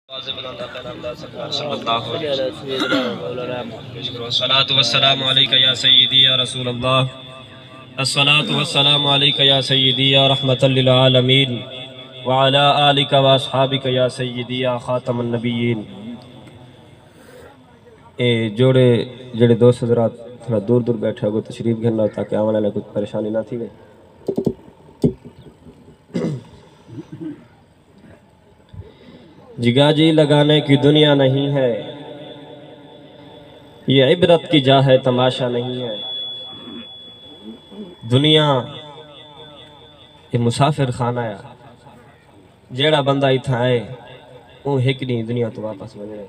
अस्सलातु वस्सलामु अलैका या सय्यदी या रसूल अल्लाह, अस्सलातु वस्सलामु अलैका या सय्यदी या रहमतल लिल आलमीन व अला आलिका व अस्हाबिका या सय्यदी या खातमुन नबिय्यीन। ए जोड़े जेड़े दोस्त हज़रात थोड़ा दूर दूर बैठे हो तशरीफ घरना ताकि आने वाले कुछ परेशानी ना थी वे। जिगाजी लगाने की दुनिया नहीं है, ये इबरत की जा है, तमाशा नहीं है। दुनिया ये मुसाफिर खाना है, जेड़ा बंदा इतना आए वो हिक नहीं दुनिया तो वापस वजे।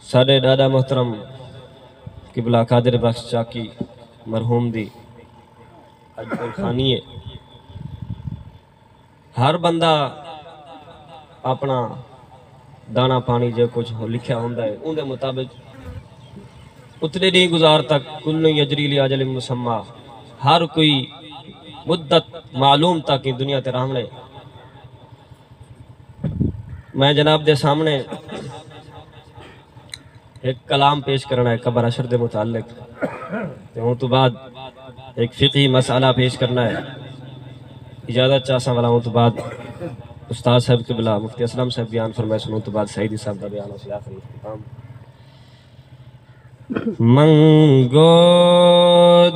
साडे दादा मोहतरम किबला कादिर बख्श चाकी मरहूम दी अजल खानी है। हर बंदा अपना दाना पानी जो कुछ लिखा होंदा है उनके मुताबिक उतने नहीं गुजार तक कुल्लु यजरी अजल मुसम्मा, हर कोई मुद्दत मालूम तक की दुनिया ते रहने। मैं जनाब दे सामने एक कलाम पेश करना है कबर अशर दे मुतालिक, तो तो बाद एक फ़िक़ही मसला पेश करना है। इजाज़त चाहसा वाला हूँ तो बाद उस्ताद साहब के बिला मुफ्ती असलम साहब बयान फरमाए सुनूँ तो बाद सईदी साहब का बयान से आखिरी इख्तिताम। मंगो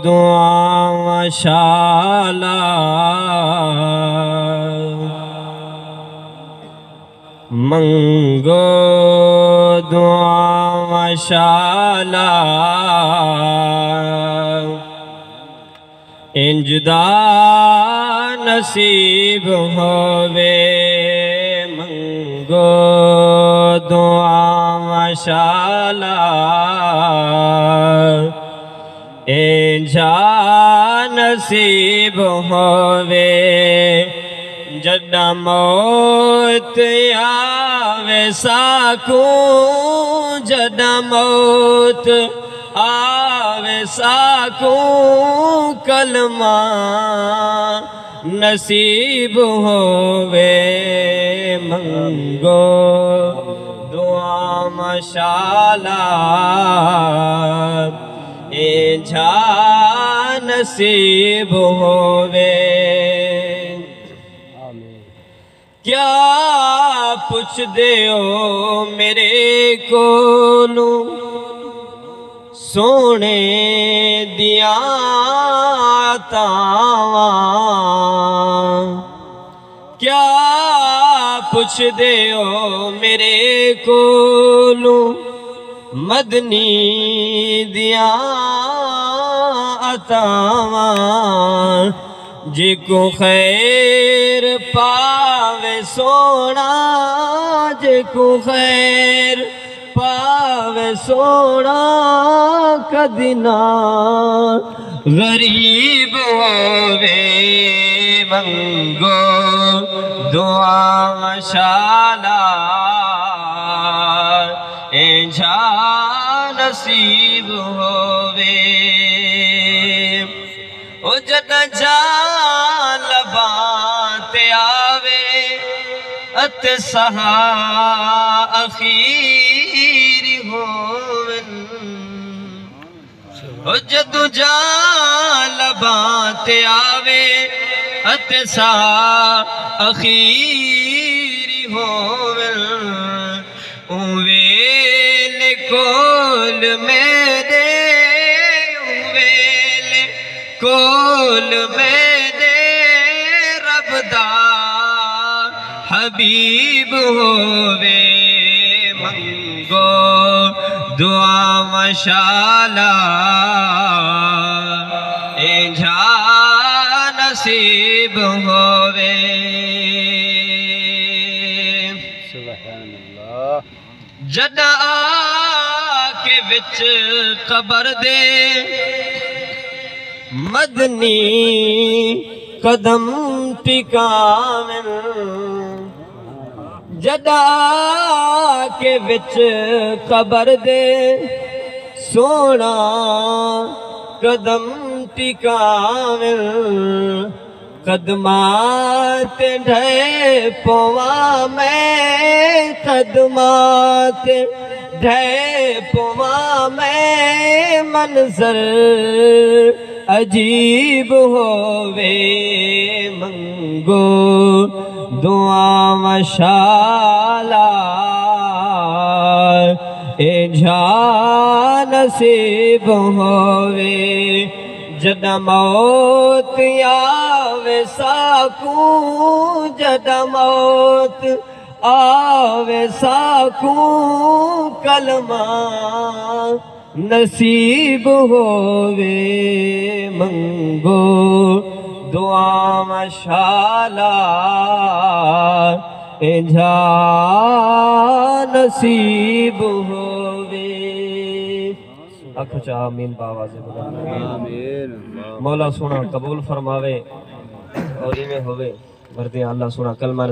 दुआ मशाला मंगो दुआ मशाला इंजदा नसीब होवे। मंगो दुआ मशाला इंजा नसीब होवे। जदा मौत आवे साकू, जदा मौत आवे साकू कलमा नसीब होवे। मंगो दुआ मशाला इंझा नसीब होवे। क्या पुछ दे ओ मेरे कोलू सोने दिया तावा, क्या पुछ दे ओ मेरे कोलू मदनी दिया अतावा। जिको खैर पावे सोना, जिको खैर पावे सोना कदी ना गरीब होवे। मंगो दुआ मशाला इंझा नसीब होवे। ओ जदा जान लबाते आवे अते सहा अखीरी होवन। ओ जदू जान लबाते आवे अते सहा अखीरी होवन। उवेल कोल मेरे, उवेल कोल मेरे रबदा हबीब होवे। मंगो दुआ मशाला इंझा नसीब होवे। जदा के विच कबर दे मदनी कदम टिकावन। जदा के विच कबर दे सोना कदम टिकावन। कदमात ढे पवा मैं, कदमात ढे पवा मैं, मंजर अजीब होवे मंगो दुआ मशाला ए जा नसीब होवे जद मौत आवे साकू, जद मौत आवे साकू कलमा नसीब होवे मंगो दुआ मशाला ए जा नसीब होवे। आखो चा आमीन बावाज़े बुलंद। मौला सोना कबूल फरमावे और इवें होवे मर्दे अल्लाह सोना कलमा